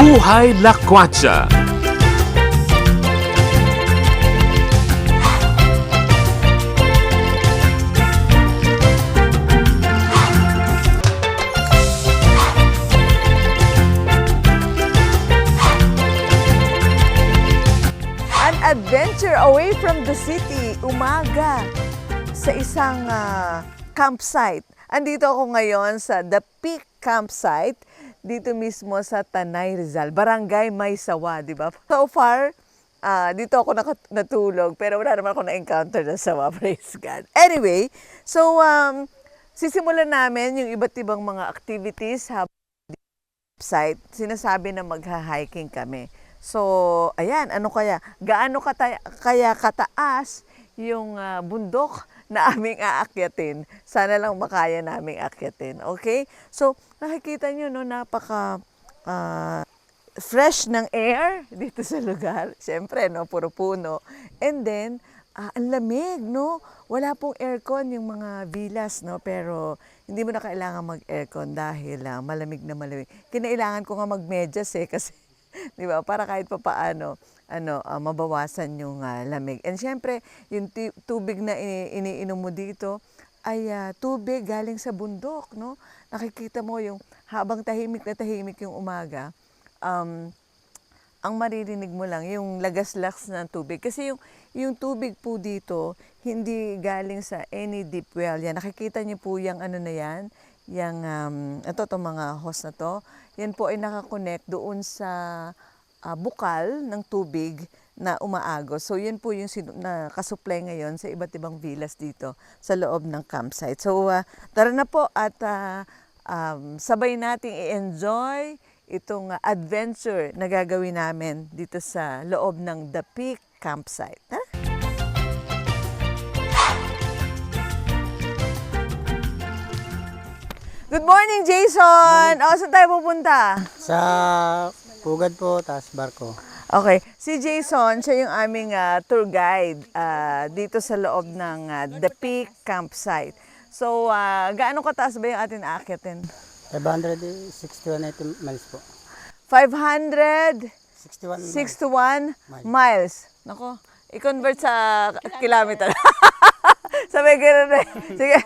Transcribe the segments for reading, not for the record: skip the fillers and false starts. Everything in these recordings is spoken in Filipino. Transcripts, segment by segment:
Buhay Lakwatsa. An adventure away from the city, umaga, sa isang campsite. Andito ako ngayon sa The Peak Campsite, dito mismo sa Tanay, Rizal, Barangay Maysawa, di ba? So far, dito ako natulog, pero wala naman ako na-encounter na sawa, praise God. Anyway, so sisimulan namin yung iba't ibang mga activities habang campsite. Sinasabi na magha-hiking kami. So, ayan, ano kaya? Gaano kaya kataas yung bundok na aming aakyatin? Sana lang makaya naming aakyatin, okay? So, nakikita nyo, no, napaka fresh ng air dito sa lugar. Siyempre, no, puro puno. And then, ang lamig, no? Wala pong aircon yung mga villas, no? Pero hindi mo na kailangan mag-aircon dahil malamig na malamig. Kinailangan ko nga mag-medyas kasi di ba? Para kahit pa paano, mabawasan yung lamig. And syempre, yung tubig na iniinom mo dito ay tubig galing sa bundok, no? Nakikita mo yung habang tahimik na tahimik yung umaga, ang maririnig mo lang yung lagas-lags ng tubig. Kasi yung tubig po dito, hindi galing sa any deep well. Yan, nakikita niyo po yung ano na yan, yung, itong mga hose na to, yan po ay nakakonect doon sa bukal ng tubig na umaagos. So yun po yung nakasupply ngayon sa iba't ibang villas dito sa loob ng campsite. So tara na po at sabay nating i-enjoy itong adventure na gagawin namin dito sa loob ng The Peak Campsite. Tara! Good morning, Jason! O, saan tayo pupunta? Sa Pugad po, tas barko. Okay. Si Jason, siya yung aming tour guide dito sa loob ng The Peak Campsite. So, gaano kataas ba yung atin aakyatin? 561 miles po. 561 miles. Nako, i-convert sa kilometer. Sabi gano'n eh. Sige.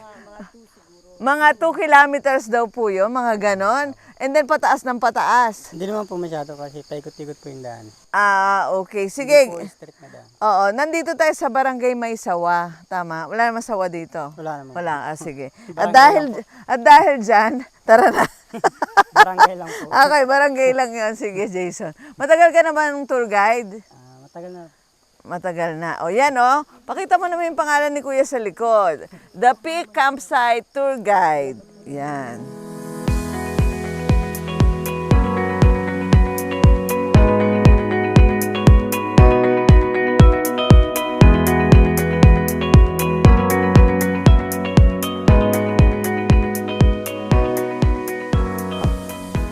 Mga 2 kilometers daw po yun, mga ganon. And then pataas ng pataas. Hindi naman po masyado kasi paikot-ikot po yung daan. Okay. Sige. Hindi po straight na daan. Oo, nandito tayo sa Barangay Maysawa. Tama? Wala naman sawa dito? Wala naman. Wala, sige. Barangay At dahil dyan, tara na. Barangay lang po. Okay, barangay lang yan. Sige, Jason. Matagal ka naman ng tour guide? Matagal na. Matagal na. O yan o. Pakita mo naman yung pangalan ni Kuya sa likod. The Peak Campsite Tour Guide. Yan.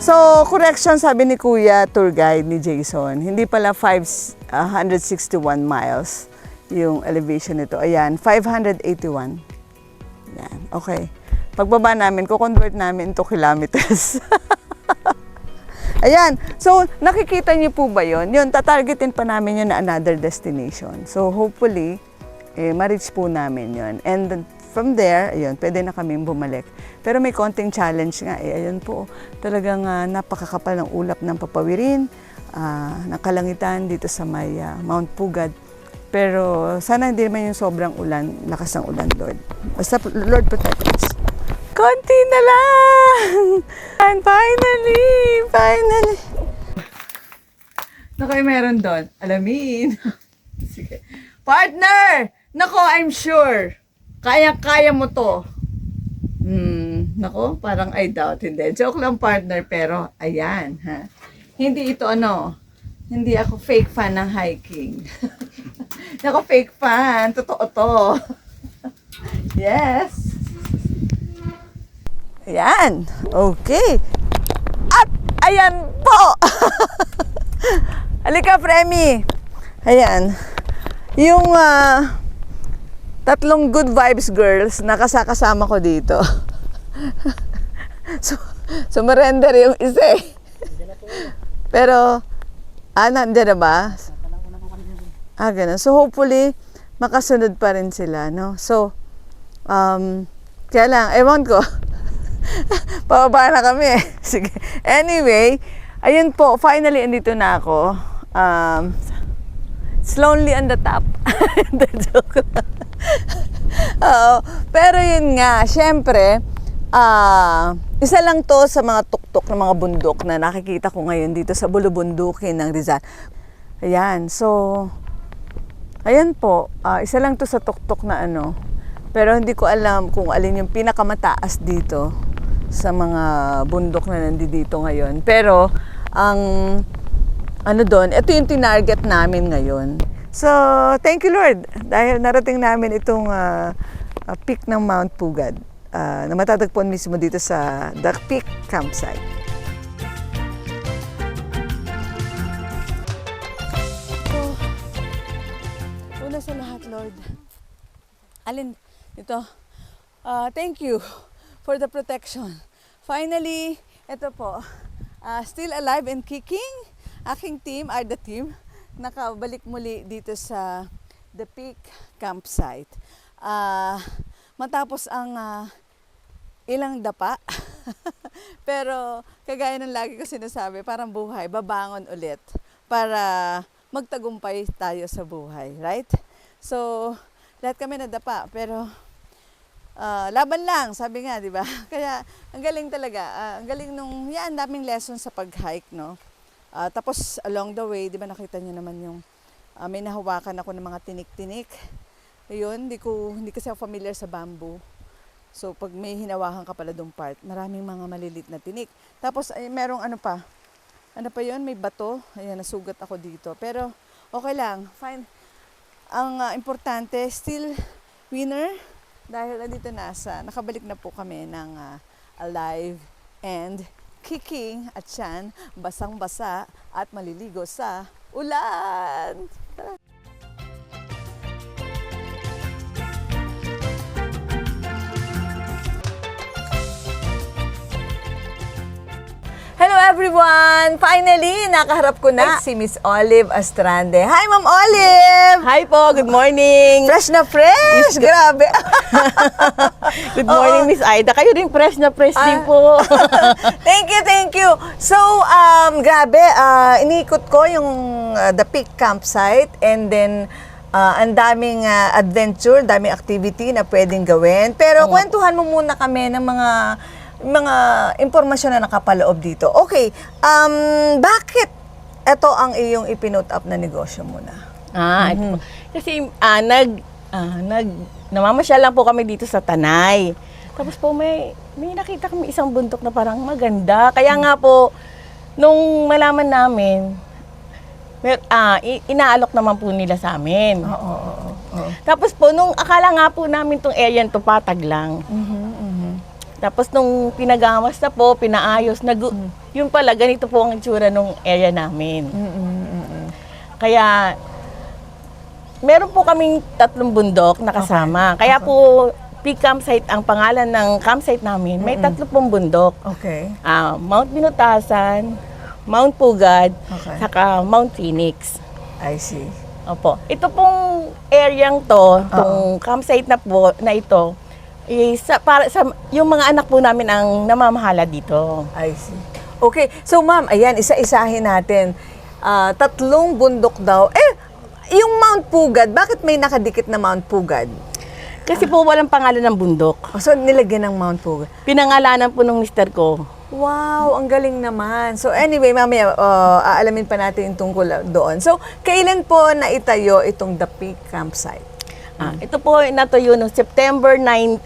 So, correction, sabi ni Kuya Tour Guide ni Jason, hindi pala 561 miles yung elevation nito. Ayan, 581. Yan, okay. Pagbaba namin, kukonvert namin into kilometers. Ayan, so nakikita niyo po ba yun? Yun, tatargetin pa namin yun na another destination. So, hopefully, ma-reach po namin yun. And from there, ayun, pwede na kaming bumalik. Pero may konting challenge nga ayun po, talagang napakakapal ng ulap ng papawirin, ng kalangitan dito sa may Mount Pugad. Pero sana hindi naman yung sobrang ulan, lakas ng ulan, Lord. Basta, Lord, protect us. Konti na lang! And finally! Naku, meron doon. Alamin. Sige. Partner! Nako, I'm sure. Kaya mo to. Nako, parang I doubt. Hindi. Joke lang, partner. Pero, ayan, ha. Hindi ito hindi ako fake fan ng hiking. Nako, fake fan. Totoo to. Yes. Ayan. Okay. At, ayan po. Halika, Premi. Ayan. Yung, 3 good vibes girls na kasama ko dito. So surrender yung isa eh. Pero, nandiyan na ba? Tanaw ko na po kanina dun. Ganun. So, hopefully, makasunod pa rin sila, no? So, kaya lang, ewan ko. Pababa na kami eh. Sige. Anyway, ayun po, finally, andito na ako. It's lonely on the top. Hindi, joke lang. Oo. Pero yun nga, syempre, isa lang to sa mga tuktok ng mga bundok na nakikita ko ngayon dito sa Bulubundukin ng Rizal. Ayan, so, ayan po, isa lang to sa tuktok na ano. Pero hindi ko alam kung alin yung pinakamataas dito sa mga bundok na nandito ngayon. Pero, ang ano doon, ito yung tinarget namin ngayon. So, thank you Lord dahil narating namin itong peak ng Mount Pugad na matatagpuan mismo dito sa The Peak Campsite. So, una sa lahat Lord, alin ito, thank you for the protection. Finally, ito po, still alive and kicking. Aking team, the team, nakabalik muli dito sa The Peak Campsite. Matapos ang ilang dapa, pero kagaya ng lagi ko sinasabi, parang buhay, babangon ulit para magtagumpay tayo sa buhay, right? So, lahat kami nadapa, pero laban lang, sabi nga, di ba? Kaya, ang galing talaga. Ang galing nung, daming lessons sa pag-hike, no? Tapos, along the way, di ba nakita niyo naman yung, may nahawakan ako ng mga tinik-tinik. Ayun, hindi kasi ako familiar sa bamboo. So, pag may hinawakan ka pala dong part, maraming mga malilit na tinik. Tapos, merong ano pa yun? May bato. Ayan, nasugat ako dito. Pero, okay lang. Fine. Ang importante, still winner. Dahil nandito nakabalik na po kami ng alive and kicking at yan, basang-basa at maliligo sa ulan. Tara. Hello everyone! Finally, nakaharap ko na si Miss Olive Astrande. Hi, Ma'am Olive! Hi po, good morning. Fresh na fresh! Grabe! Good morning, Miss Aida. Kayo rin fresh na fresh din po. Thank you. So, grabe, iniikot ko yung The Peak Campsite and then ang daming adventure, daming activity na pwedeng gawin. Pero kwentuhan mo muna kami ng mga impormasyon na nakapaloob dito. Okay, bakit ito ang iyong ipinote up na negosyo muna? Ito po. Kasi namamasyal lang po kami dito sa Tanay. Tapos po may nakita kami isang bundok na parang maganda. Kaya nga po, nung malaman namin, inaalok naman po nila sa amin. Oo. Tapos po, nung akala nga po namin tong area to patag lang. Tapos nung pinagamas na po, pinaayos, yun pala, ganito po ang itsura nung area namin. Kaya, meron po kaming 3 bundok na kasama. Okay. Kaya po, Peak Campsite ang pangalan ng campsite namin. May 3 pong bundok. Okay. Mount Binutasan, Mount Pugad, Okay. saka Mount Phoenix. I see. Opo. Ito pong areang to, itong campsite na po, na ito, para sa yung mga anak po namin ang namamahala dito. I see. Okay. So, ma'am, ayan, isa-isahin natin. 3 bundok daw. Yung Mount Pugad, bakit may nakadikit na Mount Pugad? Kasi po walang pangalan ng bundok. So, nilagyan ng Mount Pugad. Pinangalanan po ng mister ko. Wow, ang galing naman. So, anyway, mamaya, aalamin pa natin yung tungkol doon. So, kailan po naitayo itong The Peak Campsite? Ito po natuyo noong September 8,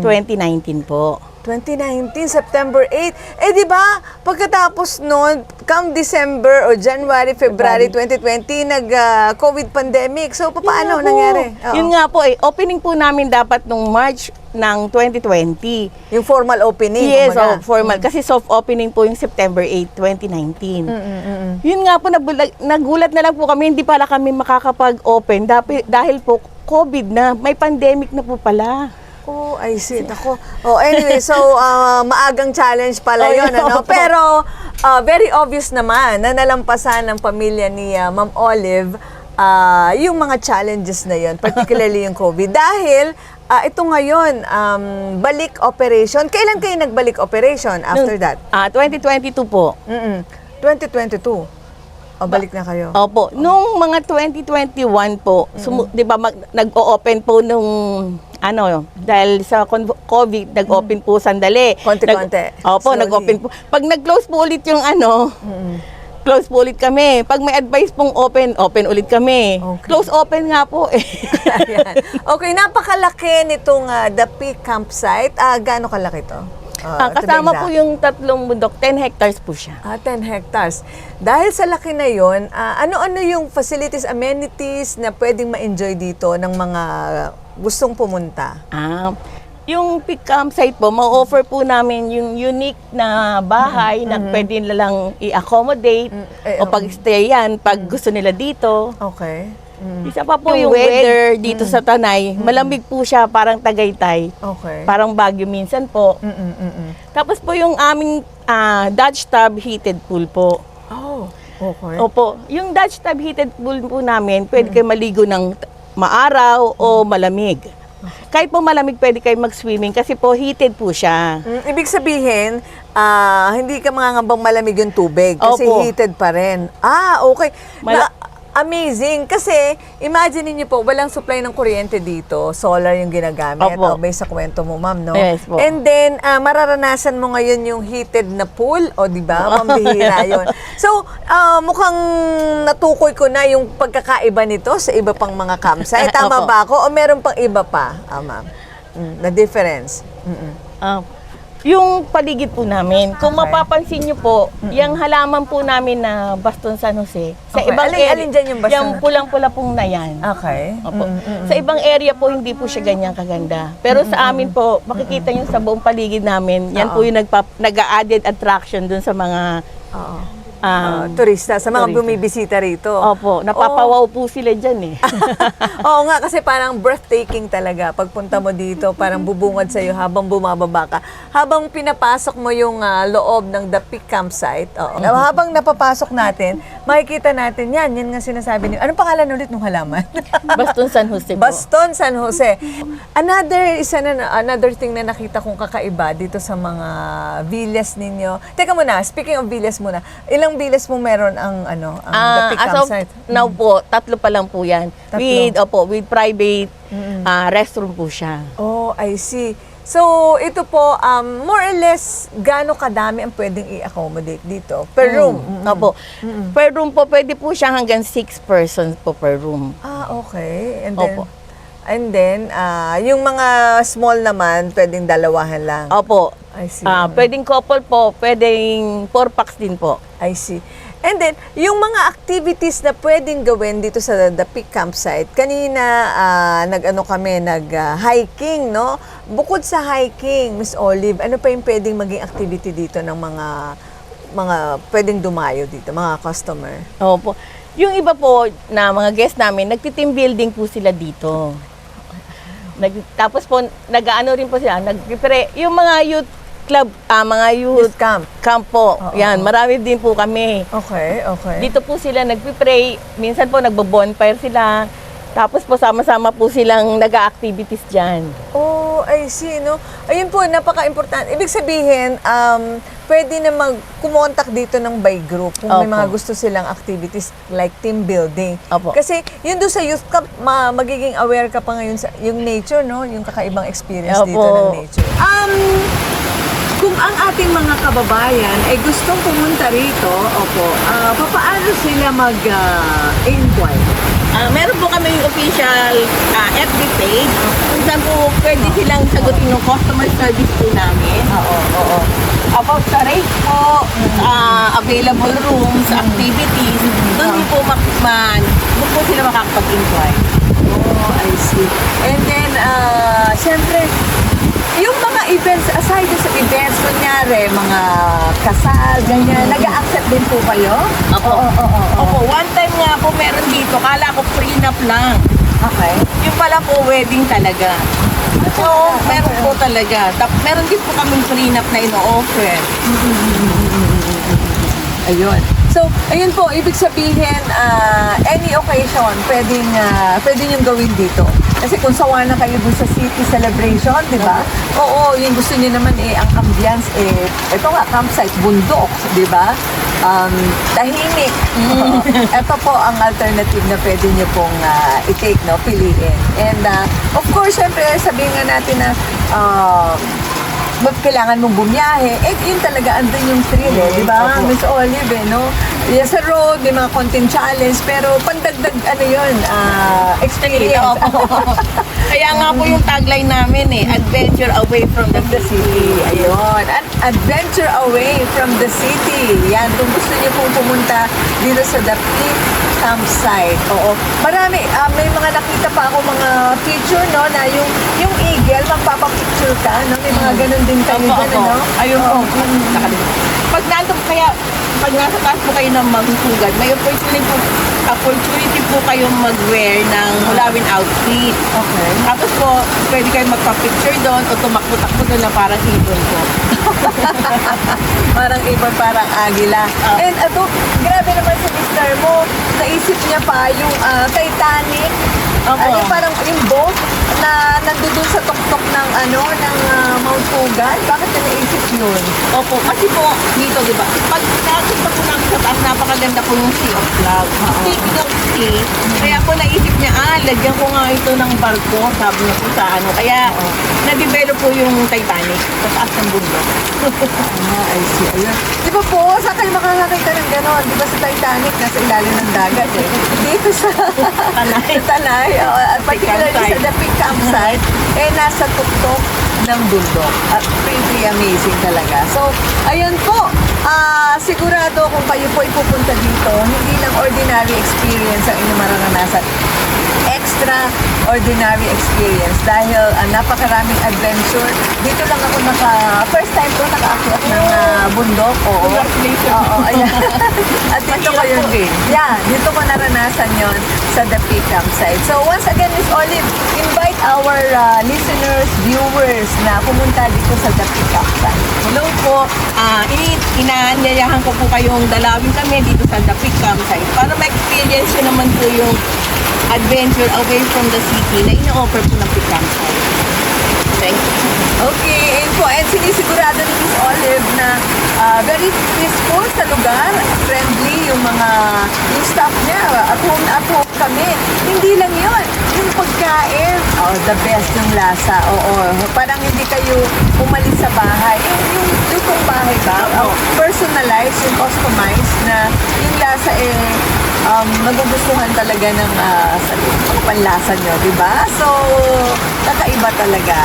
2019 po. 2019, September 8. Di ba, pagkatapos noon, come December o January, February 2020, nag-COVID pandemic. So, paano nangyari? Oo. Yun nga po opening po namin dapat nung March ng 2020. Yung formal opening. Yes, kumbaga. formal. Kasi soft opening po yung September 8, 2019. Yun nga po, nagulat na lang po kami, hindi pala kami makakapag-open dahil po COVID na, may pandemic na po pala. Oh, I see. Ako. Oh, anyway, so maagang challenge pala Oh, 'yon, yeah. ano? Pero very obvious naman na nalampasan ng pamilya ni Ma'am Olive yung mga challenges na 'yon, particularly yung COVID. Dahil ito ngayon, balik operation. Kailan kayo nagbalik operation after that? 2022 po. 2022. O, balik na kayo. Opo. Nung mga 2021 po, 'di ba nag-o-open po nung dahil sa COVID, nag-open po sandali. Konti-konti. Opo, Slowly. nag-open po. Pag nag-close po ulit yung close po ulit kami. Pag may advice pong open ulit kami. Okay. Close open nga po eh. Ayan. Okay, napakalaki nitong The Peak Campsite. Gaano kalaki to? Kasama to po be exact. yung tatlong bundok, 10 hectares po siya. 10 hectares. Dahil sa laki na yon, ano-ano yung facilities, amenities na pwedeng ma-enjoy dito ng mga gustong pumunta? Yung Peak Campsite po, ma-offer po namin yung unique na bahay na pwede nilang i-accommodate o pag-stay yan pag gusto nila dito. Okay. Isa pa po yung weather dito sa Tanay. Malamig po siya, parang Tagaytay. Okay. Parang Baguio minsan po. Tapos po yung aming Dutch tub heated pool po. Oh, okay. Opo, yung Dutch tub heated pool po namin, pwede kayo maligo ng maaraw o malamig. Kahit po malamig, pwede kayo mag-swimming kasi po heated po siya. Ibig sabihin, hindi ka mangangambang malamig yung tubig kasi Opo. heated pa rin. Okay. Amazing. Kasi, imagine niyo po, walang supply ng kuryente dito. Solar yung ginagamit. Opo. Based sa kwento mo, ma'am, no? Yes po. And then, mararanasan mo ngayon yung heated na pool. O, di ba? Pambihira yun. So, mukhang natukoy ko na yung pagkakaiba nito sa iba pang mga campsite. Tama Opo. ba ako? O meron pang iba pa, ma'am? Na difference. Yung paligid po namin, kung mapapansin nyo po, yung halaman po namin na Baston San Jose, sa Okay. ibang Alin dyan yung Baston? yung pulang-pula pong na yan. Okay. Opo. Sa ibang area po, hindi po siya ganyan kaganda. Pero sa amin po, makikita nyo sa buong paligid namin, yan po yung nag-a-added attraction dun sa mga Turista, sa mga turista. bumibisita rito. Opo, napapawaw po sila dyan eh. Oo nga, kasi parang breathtaking talaga. Pagpunta mo dito, parang bubungad sa'yo habang bumababa ka. Habang pinapasok mo yung loob ng The Peak Campsite, habang napapasok natin, makikita natin yan. Yan nga sinasabi niyo. Anong pangalan ulit ng halaman? Baston San Jose po. Baston San Jose. Another thing na nakita kong kakaiba dito sa mga villas ninyo. Teka muna, speaking of villas muna, ilang villas mo meron ang The Peak As of Campsite? now po, 3 pa lang po yan. Tatlo. With private restroom po siya. Oh, I see. So, ito po, more or less, gaano kadami ang pwedeng i-accommodate dito? Per room? Opo. Per room po, pwede po siya hanggang 6 persons po per room. Okay. Opo. And then, yung mga small naman, pwedeng dalawahan lang. Opo. I see. Pwedeng couple po, pwedeng 4 packs din po. I see. And then, yung mga activities na pwedeng gawin dito sa The Peak Campsite, kanina nag-hiking, no? Bukod sa hiking, Miss Olive, ano pa yung pwedeng maging activity dito ng mga pwedeng dumayo dito, mga customer? Opo. Yung iba po na mga guests namin, nagti-team building po sila dito. Tapos po, nag-ano rin po sila, yung mga youth club, mga youth Camp. camp po. Yan, marami din po kami. Okay, okay. Dito po sila nagpipray, minsan po nagbo-bonfire sila. Tapos po sama-sama po silang nag-activities diyan. Oh, I see, no? Ayun po, napaka-importante. Ibig sabihin, pwede na kumontak dito ng by group kung may Opo. mga gusto silang activities like team building. Opo. Kasi yun doon sa youth camp, magiging aware ka pa ngayon sa yung nature, no? Yung kakaibang experience Opo. dito ng nature. Kung ang ating mga kababayan ay gustong pumunta rito, papaano sila mag-inquire? Meron po kami yung official FB page. Kung saan po pwede silang sagutin yung customer service po namin. Oo. About sa rate po, available rooms, activities. Doon po doon po sila makakapag-inquire. Oh, I see. And then, syempre, yung mga events, aside sa events, kunyari, mga kasal, ganyan, nag-a-accept din po kayo? Opo. Opo, one time nga po meron dito, kala ko prenup lang. Okay. Yung pala po wedding talaga. Oo, meron po talaga. Meron din po kaming prenup na ino-offer. Ayun. So, ayun po, ibig sabihin, any occasion, pwede niyong gawin dito. Kasi kung sawa na kayo dun sa city celebration, di ba? Oo, yung gusto niyo naman ang ambience, ito nga, campsite, bundok, di ba? Tahimik. Ito po ang alternative na pwede niyo pong i-take, no? Piliin. And, of course, syempre, sabihin nga natin na, kailangan mong bumiyahe, yun talaga, andun yung thrill, di ba? Miss Olive, no? Yes, sa road, may mga content challenge, pero pandagdag, experience. Kaya nga po yung tagline namin adventure away from the city. Ayun. Adventure away from the city. Yan, kung gusto niyo pong pumunta dito sa The Peak Campsite. Oo. Marami, may mga nakita pa ako mga picture, no, na yung eagle, magpapapicture ka, no? May mga ganun din kayo dyan, no? Ayun po. Pag nasa taas po kayo ng maghuhugan, may opportunity po kayong mag-wear ng Mulawin outfit. Okay. Tapos po, pwede kayong magpa-picture doon o tumakbo-takbo doon na parang ibon po. Parang ibon, parang agila. And grabe naman sa mister mo, naisip niya pa yung Titanic. Opo. Parang yung boat na nandoon sa tuktok ng Mount Pugan. Bakit niya naisip yun? Opo, kasi po dito, di ba? Pag nakita po namin sa taas, napakaganda po yung Sea of Love. Speaking of sea, kaya po naisip niya, lagyan ko nga ito ng barko, sabi niya po sa ano. Kaya, na-develop po yung Titanic sa taas ng bundok. I see. Ayun. Di ba po, saan kayo makakakita ng gano'n? Di ba sa Titanic, nasa ilalim ng dagat eh. Dito sa Tanay, at particularly sa The Peak Campsite, nasa tuktok ng bundok. At pretty amazing talaga. So, ayun po. Sigurado kung kayo po ipupunta dito, hindi lang ordinary experience ang inyong mararanasan. Extraordinary experience dahil napakaraming adventure. Dito lang ako first time ko nakaakyat ng bundok. Oo. Oo, ayan. At dito ko yun. Yeah, dito ko naranasan yon sa The Peak Campsite. So once again, Miss Olive, invite our listeners, viewers na pumunta dito sa The Peak Campsite. Hello po. Inaanyayahan ko po kayong dalawin kami dito sa The Peak Campsite para ma-experience nyo naman po yung adventure away from the city na ino-offer po ng Peak Campsite. Thank you. Okay, and sinisigurado ni Miss Olive na very peaceful sa lugar, friendly yung staff niya, at home kami. Hindi lang yun, yung pagkain, the best yung lasa, parang hindi kayo umalis sa bahay. Yung lutong bahay ba? Personalized, yung customized na yung lasa magugustuhan talaga ng panlasa nyo, di ba? So, kakaiba talaga.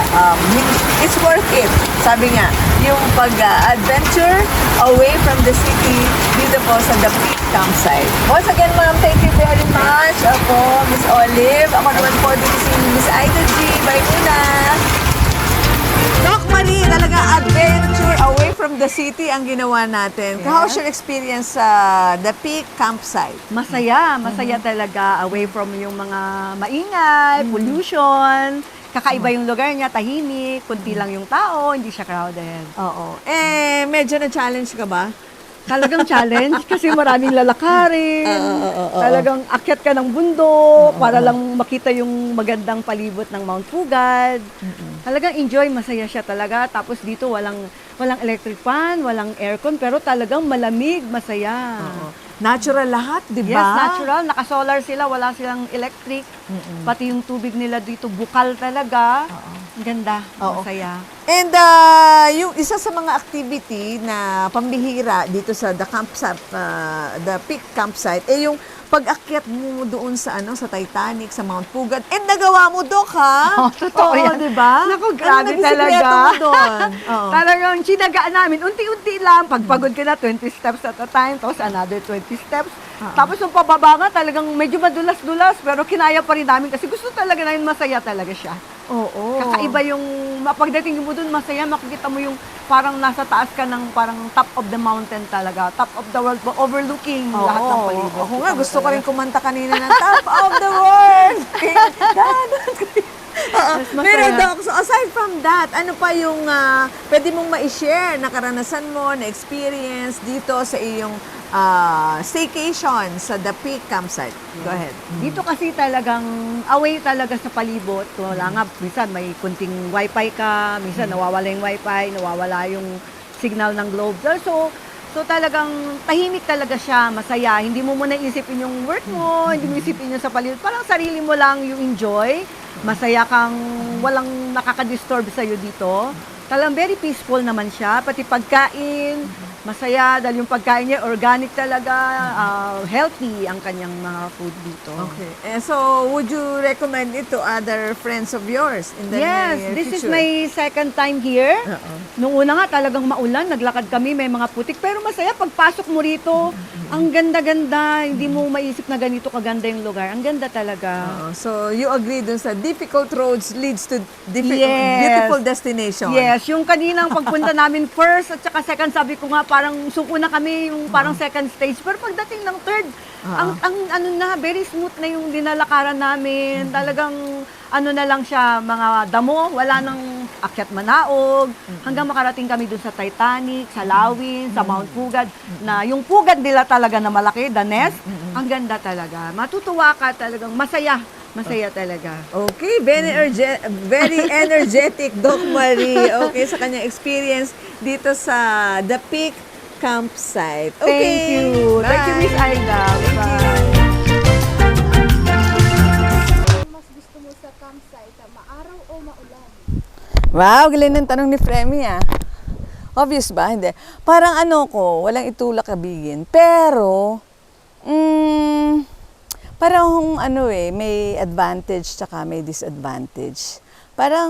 It's worth it. Sabi nga, yung pag-adventure away from the city dito po sa The Peak Campsite. Once again, ma'am, thank you very much. Ako, Miss Olive. Ako naman po dito si Miss Ida G. Bye muna. Doc Marie, talaga adventure away from the city ang ginawa natin. How's your experience sa The Peak Campsite? Masaya talaga, away from yung mga maingay, pollution. Kakaiba yung lugar niya, tahimik, kunti lang yung tao, hindi siya crowded. Oo. Medyo na-challenge ka ba? Talagang challenge kasi maraming lalakarin. Talagang akyat ka ng bundok para lang makita yung magandang palibot ng Mount Pugad. Talagang enjoy, masaya siya talaga. Tapos dito walang electric fan, walang aircon, pero talagang malamig, masaya. Natural lahat, di ba? Yes, natural. Naka-solar sila, wala silang electric. Pati yung tubig nila dito, bukal talaga. Ang ganda, masaya. And yung isa sa mga activity na pambihira dito sa The Peak Campsite, yung pag-akyat mo doon sa sa Titanic, sa Mount Pugad. And nagawa mo, Dok, ha? Totoo yan. Di ba? Naku, grabe nabisikleta talaga. mo doon? Talagang sinagaan namin, unti-unti lang. Pagpagod ka na, 20 steps at a time, tapos another 20 steps. Tapos yung pababa nga, talagang medyo madulas-dulas, pero kinaya pa rin namin kasi gusto talaga namin, masaya talaga siya. Oo. Kakaiba yung, pagdating mo doon, masaya, makikita mo yung parang nasa taas ka ng parang top of the mountain talaga, top of the world, overlooking lahat ng palibot. Ako nga, gusto ko rin kumanta kanina ng Top of the World. Mas masaya. Pero Doc, so aside from that, ano pa yung pwede mong ma-share na karanasan mo, na experience dito sa iyong staycation sa The Peak Campsite? Go ahead. Dito kasi talagang away talaga sa palibot. Wala nga, minsan may kunting wifi ka, minsan nawawala yung wifi, nawawala yung signal ng globe. So talagang tahimik talaga siya, masaya. Hindi mo muna isipin yung work mo, hindi mo isipin yung sa palibot. Parang sarili mo lang yung enjoy. Masaya kang walang nakaka-disturb sa'yo dito. Talagang very peaceful naman siya. Pati pagkain, masaya dahil yung pagkain niya organic talaga, healthy ang kanyang mga food dito. Okay. So, would you recommend it to other friends of yours in the Yes, near this is future? my second time here. Nung una nga talagang maulan, naglakad kami, may mga putik. Pero masaya, pagpasok mo rito, ang ganda-ganda. Hindi mo maisip na ganito kaganda yung lugar. Ang ganda talaga. So, you agree dun sa difficult roads leads to Yes. beautiful destination. Yes, yung kaninang pagpunta namin first at saka second, sabi ko nga parang suko na kami yung parang second stage. Pero pagdating ng third, ang ano na, very smooth na yung dinalakaran namin. Talagang ano na lang siya, mga damo, wala nang akyat manaog. Hanggang makarating kami dun sa Titanic, sa Lawin, sa Mount Pugad, na yung pugad nila talaga na malaki, the nest, ang ganda talaga. Matutuwa ka talagang, masaya. Masaya talaga. Okay, very energetic Doc Marie. Okay, sa kanyang experience dito sa The Peak Campsite. Okay. Thank you. Thank you, Miss bye. Aida. Thank Bye. you. Mas gusto mo sa campsite, maaraw o maulan? Wow, galing ng tanong ni Fremy Obvious ba? Hindi. Parang ano ko, walang itulak kabigin. Pero, parang ano may advantage tsaka may disadvantage. Parang,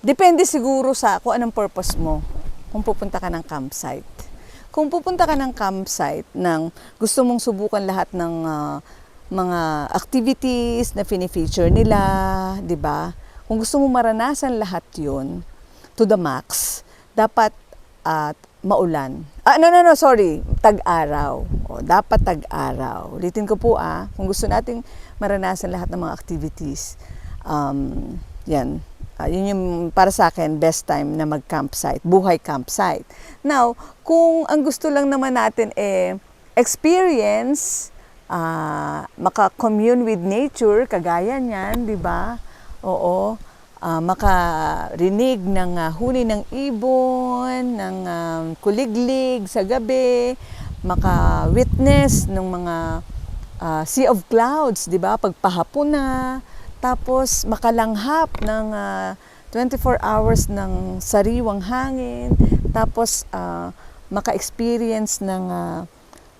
depende siguro sa kung anong purpose mo kung pupunta ka ng campsite. Kung pupunta ka ng campsite ng gusto mong subukan lahat ng mga activities na fini-feature nila, di ba? Kung gusto mong maranasan lahat yun, to the max, dapat maulan. Sorry, tag-araw. Dapat tag-araw. Ulitin ko po kung gusto nating maranasan lahat ng mga activities, yan. Yun yung para sa akin, best time na mag-campsite, buhay campsite. Now, kung ang gusto lang naman natin experience, maka-commune with nature, kagaya niyan, di ba? Oo. Makarinig ng huni ng ibon, ng kuliglig sa gabi, maka-witness ng mga sea of clouds, di ba? Pagpahapon na, tapos makalanghap ng 24 hours ng sariwang hangin, tapos maka-experience ng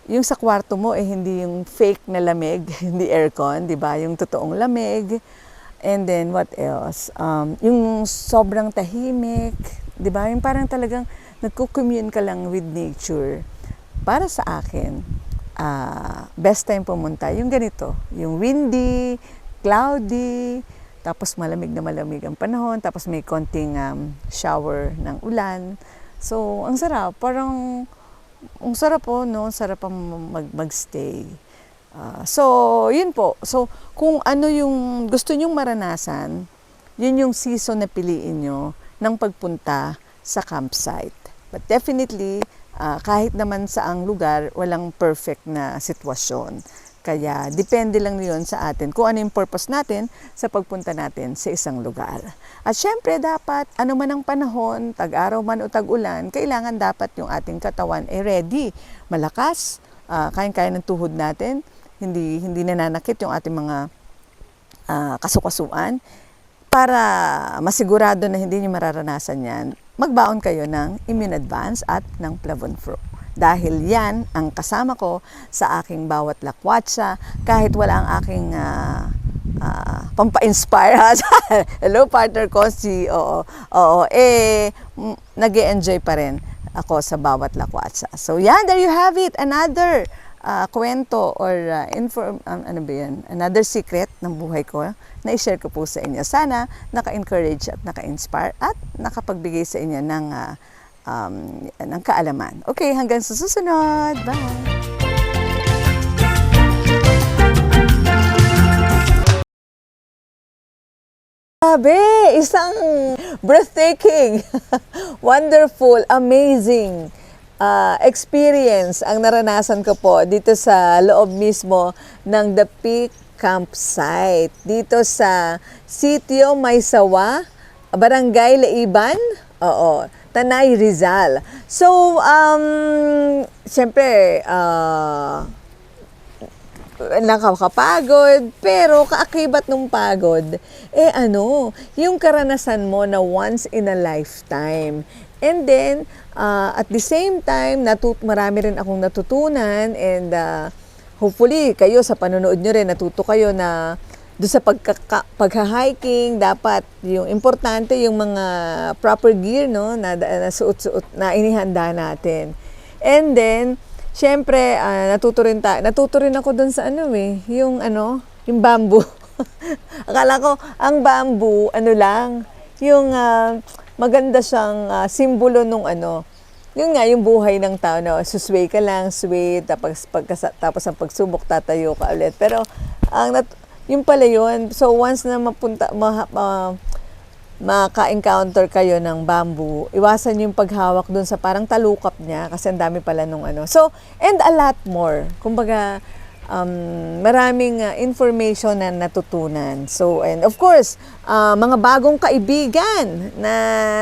yung sa kwarto mo hindi yung fake na lamig, hindi aircon, di ba? Yung totoong lamig. And then, what else? Yung sobrang tahimik, di ba? Yung parang talagang nagko-commune ka lang with nature. Para sa akin, best time pumunta, yung ganito, yung windy, cloudy, tapos malamig na malamig ang panahon, tapos may konting shower ng ulan. So, ang sarap. Parang, ang sarap no? Ang sarap magstay. So, yun po. So, kung ano yung gusto nyong maranasan, yun yung season na piliin nyo ng pagpunta sa campsite. But definitely, kahit naman saang lugar, walang perfect na sitwasyon. Kaya, depende lang yun sa atin kung ano yung purpose natin sa pagpunta natin sa isang lugar. At syempre, dapat, ano man ang panahon, tag-araw man o tag-ulan, kailangan dapat yung ating katawan ready, malakas, kayang-kaya ng tuhod natin, hindi nananakit yung ating mga kasukasuan. Para masigurado na hindi nyo mararanasan yan, magbaon kayo ng Immune Advance at ng Plavon Pro. Dahil yan ang kasama ko sa aking bawat lakwatsa, kahit wala ang aking pampa-inspire. Hello, partner ko, nag-e-enjoy pa rin ako sa bawat lakwatsa. So yan, there you have it. Another kwento or another secret ng buhay ko na i-share ko po sa inyo. Sana naka-encourage at naka-inspire at nakapagbigay sa inyo ng kaalaman. Okay, hanggang sa susunod. Bye! Grabe! Isang breathtaking, wonderful, amazing experience ang naranasan ko po dito sa loob mismo ng The Peak Campsite. Dito sa Sitio Maysawa, Barangay Laiban, oo, Tanay, Rizal. So, siyempre, nakakapagod, pero kaakibat ng pagod, yung karanasan mo na once in a lifetime. And then, at the same time, marami rin akong natutunan and hopefully, kayo sa panonood nyo rin, natuto kayo na doon sa pagha-hiking, dapat yung importante yung mga proper gear, no, na suot-suot, na inihanda natin. And then, siyempre, natuto rin ako doon sa yung bamboo. Akala ko, ang bamboo, yung maganda siyang simbolo nung yun nga, yung buhay ng tao na susway ka lang, sway, tapos ang pagsubok, tatayo ka ulit. Pero, yung pala yun, so once na maka-encounter kayo ng bamboo, iwasan yung paghawak dun sa parang talukap niya kasi ang dami pala nung So, and a lot more. Kumbaga, maraming information na natutunan. So, and of course, mga bagong kaibigan na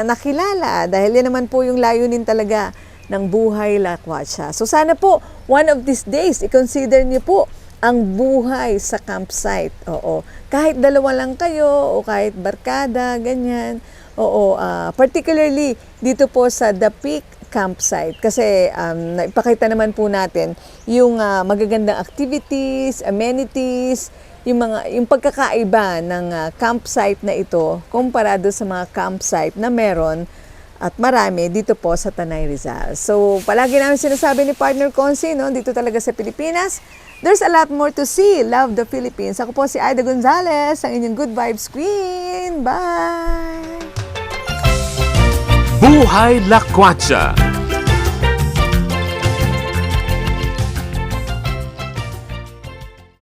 nakilala dahil yan naman po yung layunin talaga ng buhay Lakwacha. So, sana po, one of these days, i-consider niyo po ang buhay sa campsite. Oo. Kahit dalawa lang kayo o kahit barkada, ganyan. Oo. Particularly dito po sa The Peak Campsite. Kasi naipakita naman po natin yung magagandang activities, amenities, yung pagkakaiba ng campsite na ito komparado sa mga campsite na meron at marami dito po sa Tanay, Rizal. So, palagi namin sinasabi ni Partner Consi, no, dito talaga sa Pilipinas, there's a lot more to see. Love the Philippines. Ako po si Aida Gonzalez, ang inyong Good Vibes Queen. Bye! Buhay Lakwacha.